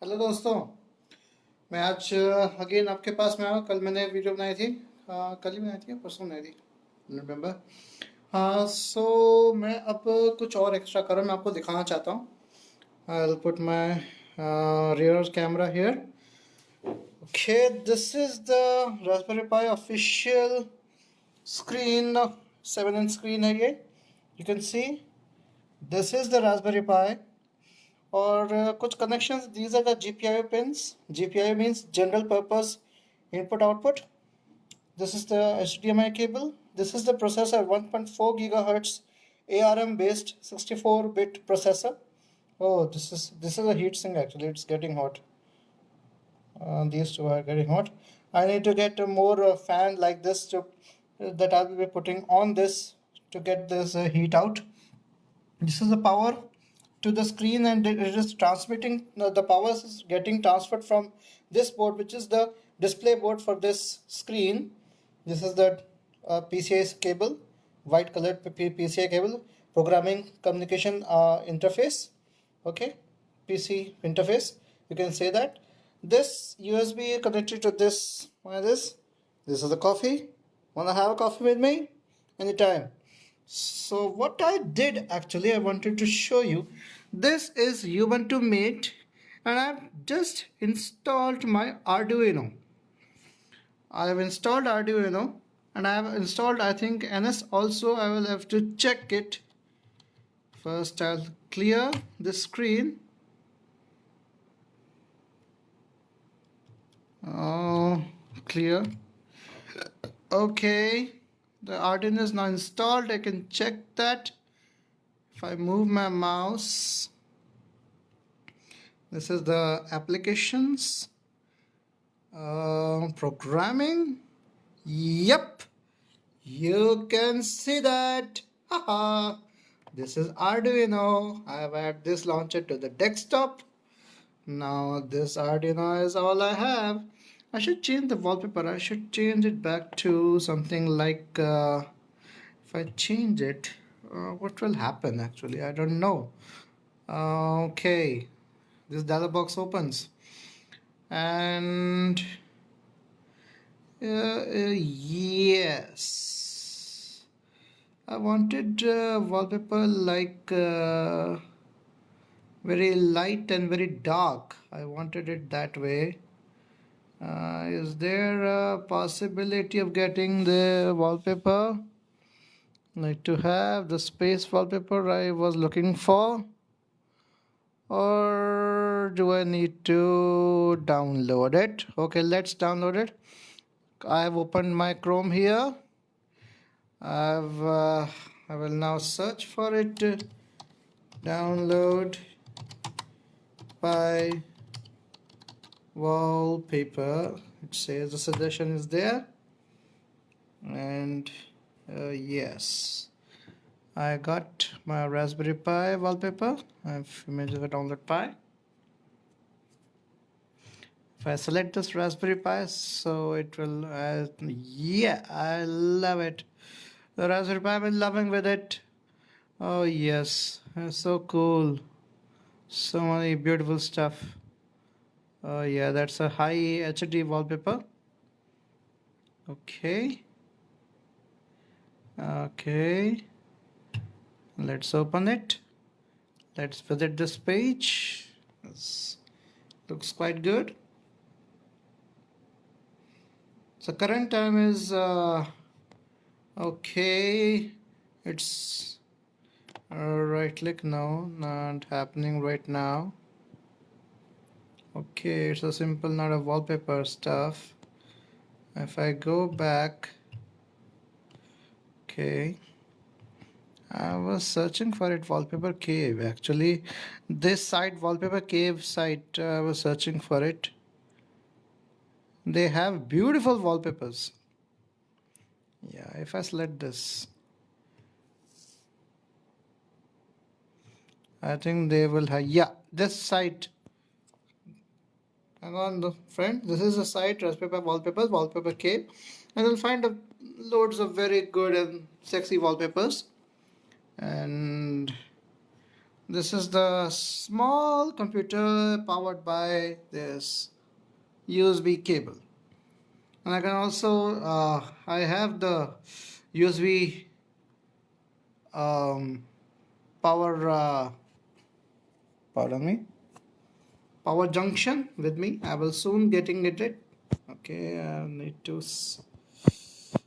Hello दोस्तों। मैं आज अगेन आपके पास में आया। कल मैंने वीडियो बनाई थी। कल ही बनाई थी या परसों बनाई थी, रिमेम्बर। हाँ, सो मैं अब कुछ और एक्स्ट्रा करूँ, मैं आपको दिखाना चाहता हूँ। I'll put my rear camera here. Okay, this is the Raspberry Pi official screen, 7-inch screen है ये। You can see this is the Raspberry Pi. और कुछ connections, these are the GPIO pins. GPIO means general purpose input output. This is the HDMI cable. This is the processor, 1.4 gigahertz ARM based 64-bit processor. Oh, this is a heat sink actually. It's getting hot. These two are getting hot. I need to get a more fan like this that I will be putting on this to get this heat out. This is the power to the screen, and it is transmitting. The power is getting transferred from this board, which is the display board for this screen. This is the PCI cable, white colored PCI cable, programming communication interface. Okay, PC interface, you can say that. This USB connected to this. This is the coffee. Wanna have a coffee with me? Anytime. So what I did actually, I wanted to show you. This is Ubuntu Mate, and I've just installed my Arduino. I have installed Arduino, and I have installed, I think, NS also. I will have to check it. First I'll clear the screen. Clear. Okay, the Arduino is now installed. I can check that if I move my mouse. This is the applications, programming. Yep, you can see that. Haha. This is Arduino. I have added this launcher to the desktop. Now this Arduino is all I have. I should change the wallpaper. I should change it back to something like, if I change it, what will happen actually? I don't know. Okay, this dialog box opens, and yes, I wanted wallpaper like very light and very dark. I wanted it that way. Is there a possibility of getting the wallpaper? Like to have the space wallpaper I was looking for, or do I need to download it? Okay, let's download it. I've opened my Chrome here. I will now search for it. Download by wallpaper. It says the suggestion is there, and yes, I got my Raspberry Pi wallpaper. I've imaged the download Pi. If I select this Raspberry Pi, so it will, yeah, I love it. The Raspberry Pi, I'm loving with it. Oh yes, it's so cool. So many beautiful stuff. Oh yeah, that's a high HD wallpaper. Okay. Okay. Let's open it. Let's visit this page. This looks quite good. So current time is okay. It's right click. No, not happening right now. Okay, it's a simple, not a wallpaper stuff. If I go back, okay, I was searching for it, wallpaper cave. Actually, this site, wallpaper cave site, I was searching for it. They have beautiful wallpapers. Yeah, if I select this, I think they will have, yeah, this site. Hang on, friend. This is a site, Raspberry Wallpapers, Wallpaper Cave, and you'll find loads of very good and sexy wallpapers. And This is the small computer powered by this USB cable. And I can also, I have the USB power, pardon me, power junction with me. I will soon getting it. Okay, I need to,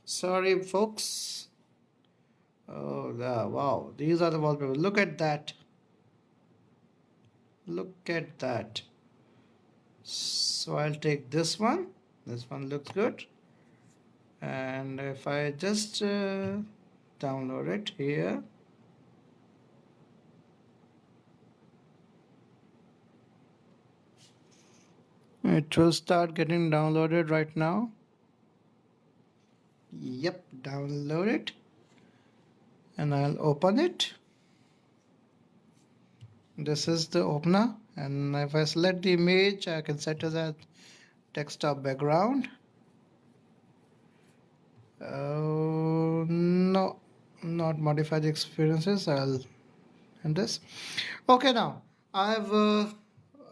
sorry folks. Oh, wow, these are the wallpapers. Look at that. Look at that. So I'll take this one. This one looks good. And if I just download it here, it will start getting downloaded right now. Yep, download it. And I'll open it. This is the opener. And if I select the image, I can set as a desktop background. Oh, no, not modify the experiences. I'll end this. Okay, now I have the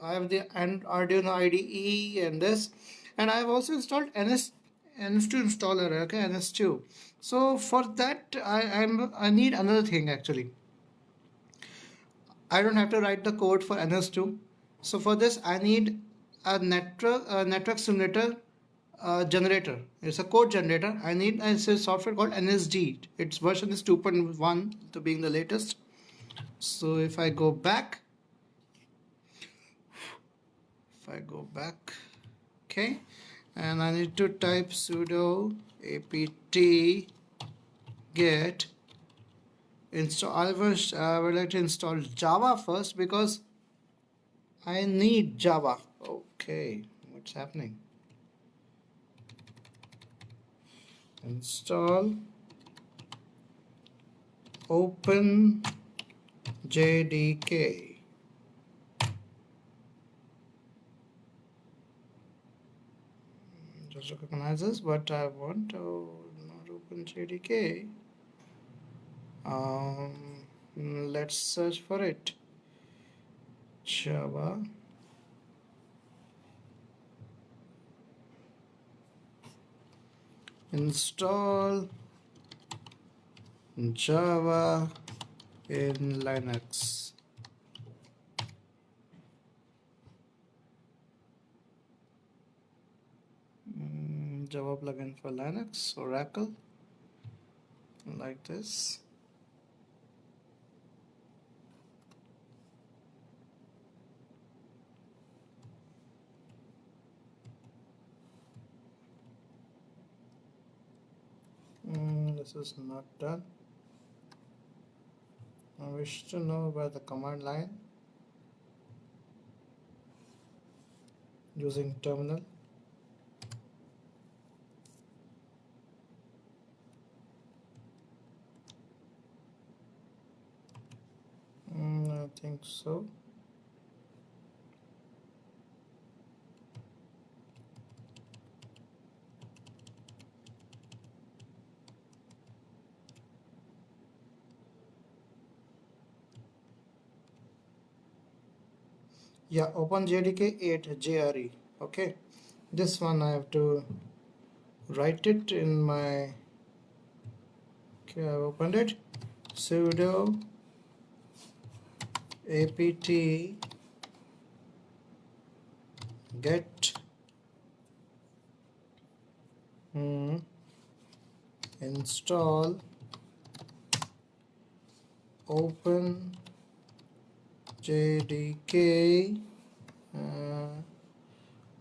Arduino IDE and this, and I have also installed NS2 installer. Okay, NS2. So for that, I need another thing actually. I don't have to write the code for NS2. So for this, I need a network simulator generator. It's a code generator. I need a software called NSG. Its version is 2.1 to being the latest. So if I go back, okay, and I need to type sudo apt get install. I would like to install Java first because I need Java. Okay, what's happening? Install open JDK. Just recognizes what I want. Oh, not open JDK. Let's search for it. Java. Install Java in Linux. Java plugin for Linux, Oracle, like this. This is not done. I wish to know where the command line using terminal. I think so. Yeah, OpenJDK 8 JRE. Okay, this one I have to write it in my. Okay, I've opened it. Sudo apt get install open JDK.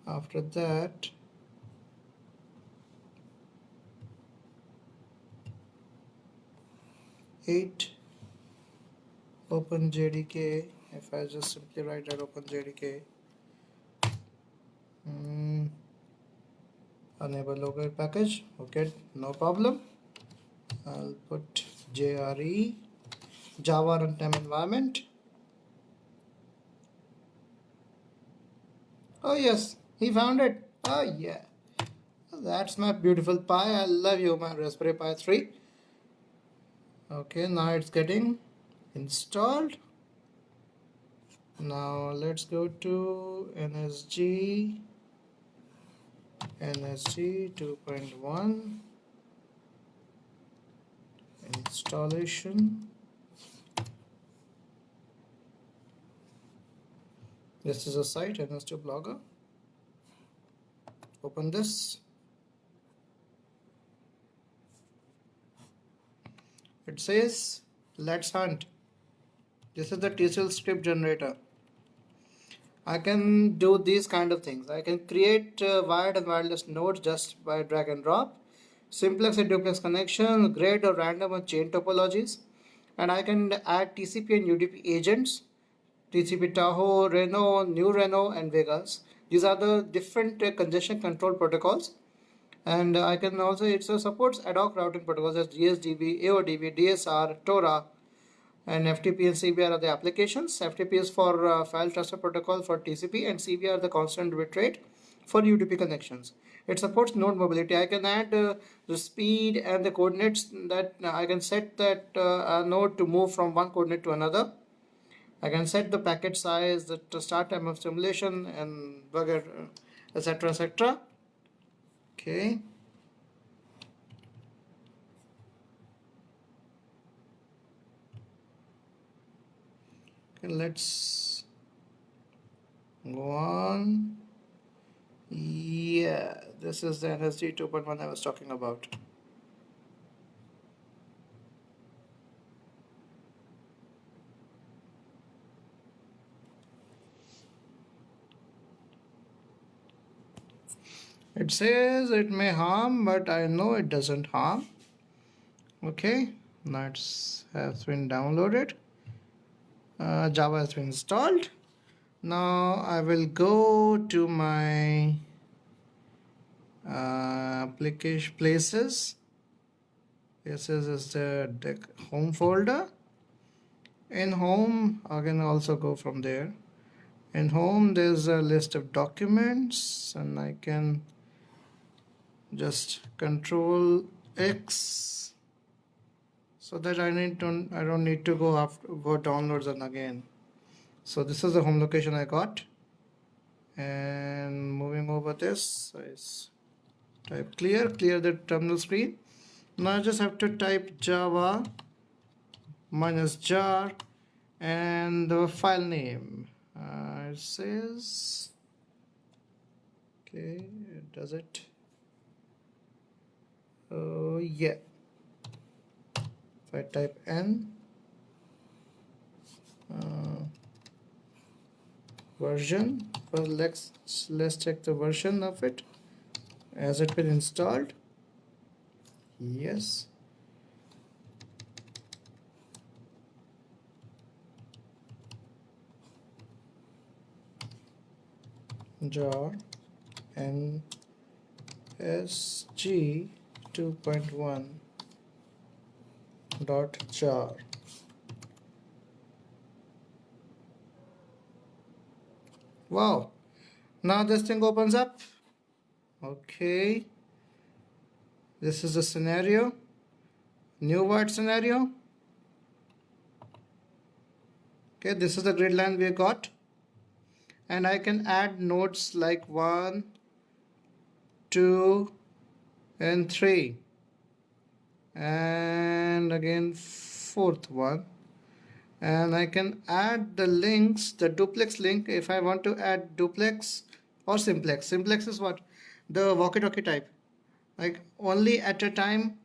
After that, open JDK. If I just simply write that open JDK, enable local package. Okay, no problem. I'll put JRE, Java runtime environment. Oh yes, he found it. Oh yeah, that's my beautiful Pi. I love you, my Raspberry Pi 3. Okay, now it's getting installed. Now let's go to NSG 2.1 installation. This is a site, NS2 Blogger. Open this. It says, let's hunt. This is the TCL script generator. I can do these kind of things. I can create wired and wireless nodes just by drag and drop, simplex and duplex connection, grid or random or chain topologies, and I can add TCP and UDP agents, TCP Tahoe, Reno, New Reno, and Vegas. These are the different congestion control protocols. And I can also, it supports ad hoc routing protocols as GSDB, AODB, DSR, TORA, and FTP and CB are the applications. FTP is for file transfer protocol for TCP, and CB are the constant bit rate for UDP connections. It supports node mobility. I can add the speed and the coordinates that I can set that node to move from one coordinate to another. I can set the packet size, the start time of simulation, and etc. etc. Okay. Let's go on. Yeah, this is the NSG 2.1 I was talking about. It says it may harm, but I know it doesn't harm. Okay, that has been downloaded. Java has been installed. Now I will go to my application places. This is the home folder. In home, I can also go from there. In home, there's a list of documents, and I can just Control X so that I don't need to go downloads and again. So this is the home location I got, and moving over this, I type clear the terminal screen. Now I just have to type Java -jar and the file name. It says, okay, does it? Oh yeah. If I type N version, well, let's check the version of it. Has it been installed? Yes. jar NSG 2.1 .jar. Wow, now this thing opens up. Okay, this is the scenario, new word scenario. Okay, this is the grid line we got, and I can add nodes like 1, 2, and 3, and again 4th one. And I can add the links, the duplex link, if I want to add duplex or simplex. Simplex is what? The walkie-talkie type. Like only at a time,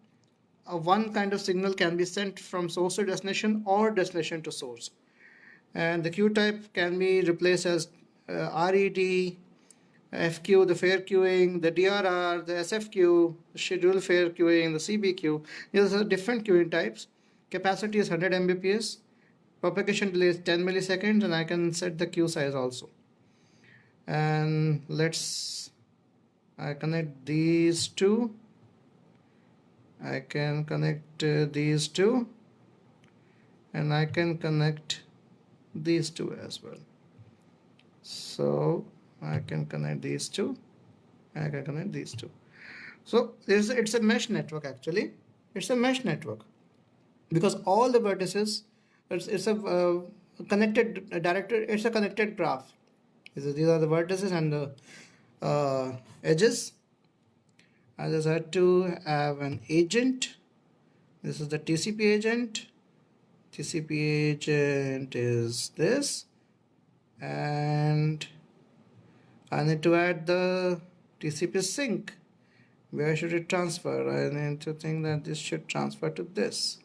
one kind of signal can be sent from source to destination or destination to source. And the queue type can be replaced as RED, FQ, the fare queuing, the DRR, the SFQ, the schedule fare queuing, the CBQ. These are different queuing types. Capacity is 100 Mbps. Propagation delay is 10 milliseconds, and I can set the queue size also. And I connect these two. I can connect these two, and I can connect these two as well. So I can connect these two. I can connect these two. So it's a mesh network actually. It's a mesh network because all the vertices, it's a connected directory. It's a connected graph. These are the vertices and the edges. I just had to have an agent. This is the TCP agent. TCP agent is this, and I need to add the TCP sync. Where should it transfer? I need to think that this should transfer to this.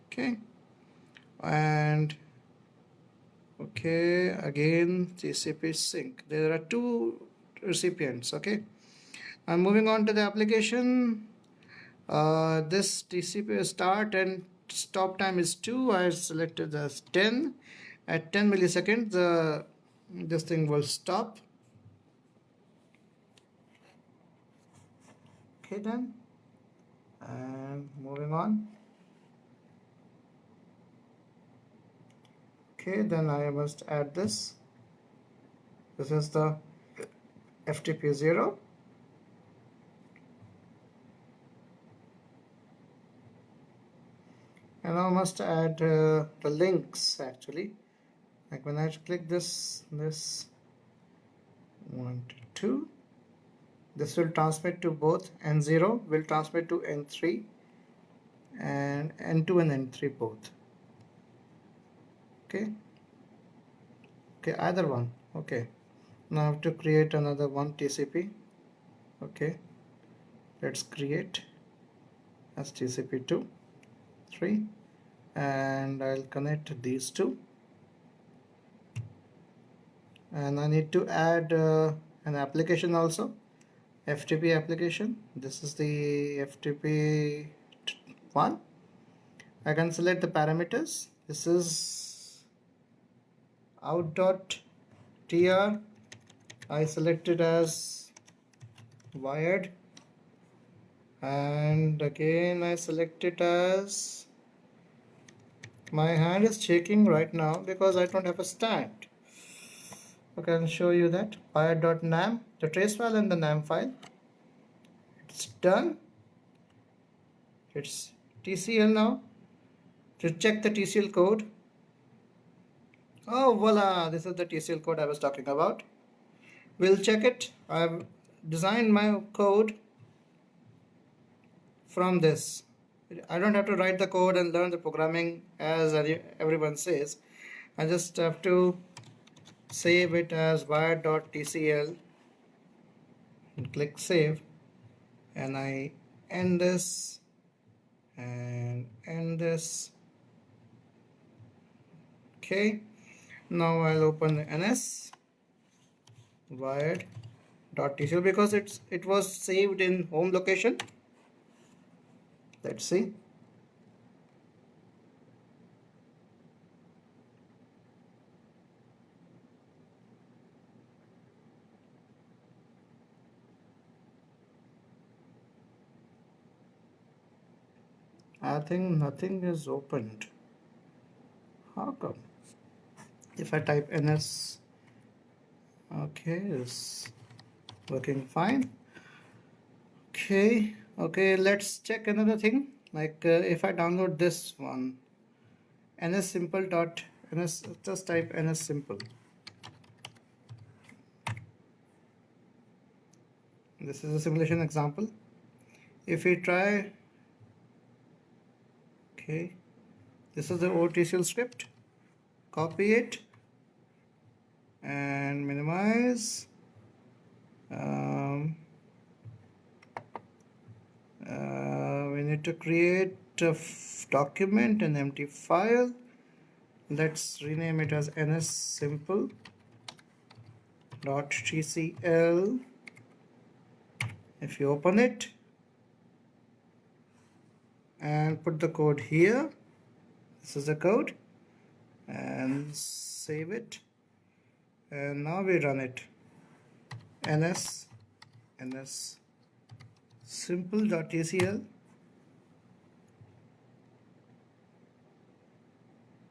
Okay, and okay, again TCP sync. There are two recipients. Okay, I'm moving on to the application. This TCP start and stop time is 2. I selected as 10. At 10 milliseconds, this thing will stop. Okay, then. And moving on. Okay, then I must add this. This is the FTP 0. And I must add the links actually. Like when I click this 1 to 2, this will transmit to both. N0 will transmit to N3 and N2 and N3 both. Okay, either one. Okay, now I have to create another one TCP. Okay, let's create as TCP 2, 3, and I'll connect these two. And I need to add an application also, FTP application. This is the FTP 1. I can select the parameters. This is out.tr. I selected as wired, and again I select it as, my hand is shaking right now because I don't have a stand. Okay, I'll show you that. wired.nam, the trace file and the nam file. It's done. It's TCL now. To check the TCL code. Oh, voila, this is the TCL code I was talking about. We'll check it. I've designed my code from this. I don't have to write the code and learn the programming as everyone says. I just have to save it as wired.tcl and click save, and I end this and end this. Okay, now I'll open the ns wired.tcl because it was saved in home location. Let's see. I think nothing is opened. How come? If I type ns, okay, it's working fine. Okay, let's check another thing. Like if I download this one, nssimple.ns, just type nssimple. This is a simulation example. If we try, okay, this is the OTCL script. Copy it and minimize. We need to create a document, an empty file. Let's rename it as nssimple.tcl. If you open it and put the code here, this is the code, and save it, and now we run it. nssimple.tcl.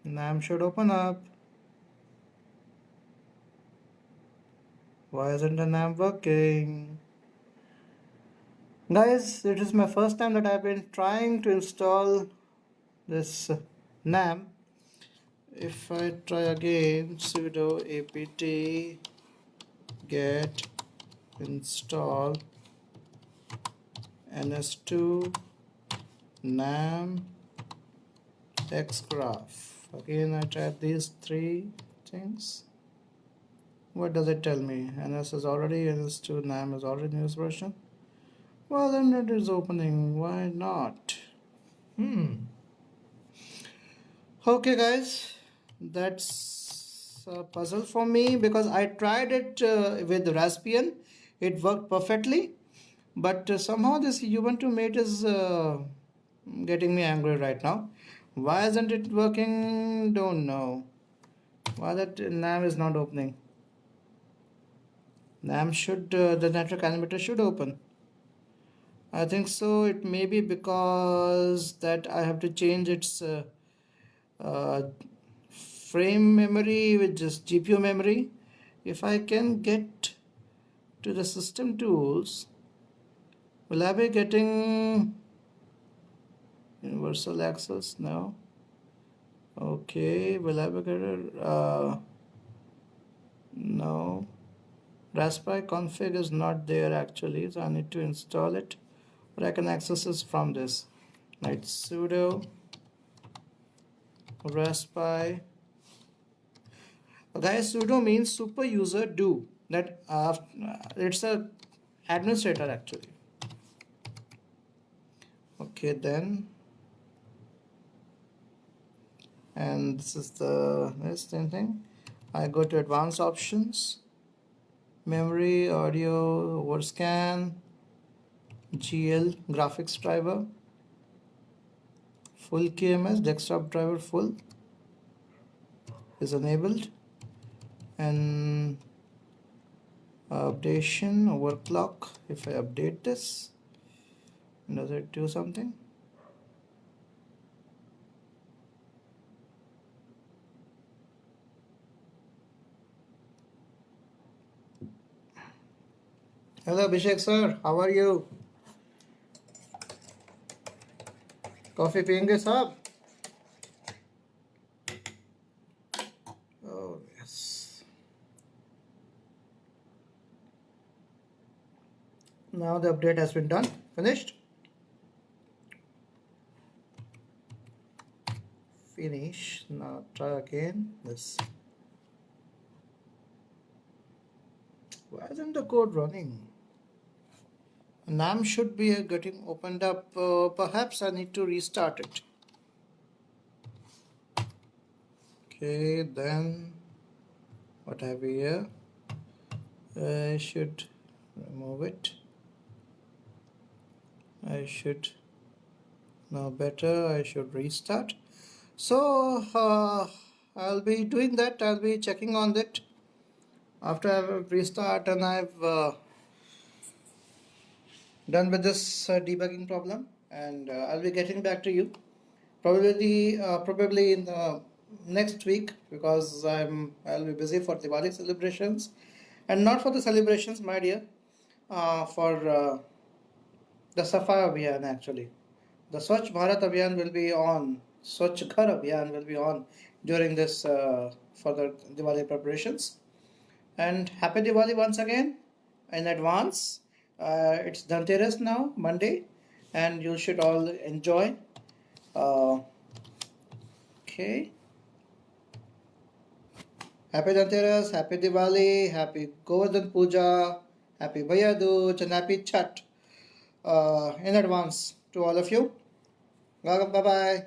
NAM should open up. Why isn't the NAM working? Guys, it is my first time that I've been trying to install this NAM, if I try again sudo apt get install ns2 nam xgraph, again I type these three things. What does it tell me? ns is already, ns2 nam is already in this version. Well, then it is opening. Why not? Okay, guys, that's a puzzle for me because I tried it with Raspbian. It worked perfectly, but somehow this Ubuntu Mate is getting me angry right now. Why isn't it working? Don't know. Why that NAM is not opening? NAM should, the network animator should open. I think so. It may be because that I have to change its uh, frame memory with just GPU memory. If I can get to the system tools, will I be getting universal access? No. Okay, will I be getting no. Raspberry config is not there actually, so I need to install it, but I can access this from this. Right, sudo Raspberry. Guys, sudo means super user do. That it's a administrator actually. Okay, then, and this is the same thing. I go to advanced options, memory, audio, overscan, GL, graphics driver, full KMS, desktop driver full is enabled, and updation overclock. If I update this, does it do something? Hello Abhishek sir, how are you? Coffee पियेंगे साहब? Oh yes. Now the update has been done. Finished? Finish. Now try again. This. Why isn't the code running? NAM should be getting opened up. Perhaps I need to restart it. Okay, then what have we here? I should remove it. I should know better. I should restart. So I'll be doing that. I'll be checking on that after I've restart and I've done with this debugging problem, and I'll be getting back to you probably in the next week, because I'll be busy for Diwali celebrations, and not for the celebrations, my dear, for the Safai Abhiyan actually. The Swachh Bharat Abhiyan will be on, Swachh Ghar Abhiyan will be on during this for the Diwali preparations. And happy Diwali once again in advance. It's Dhanteras now, Monday, and you should all enjoy. Okay. Happy Dhanteras, happy Diwali, happy Govardhan Puja, happy Bhaiya Dooj, and happy Chhat in advance to all of you. Bye bye.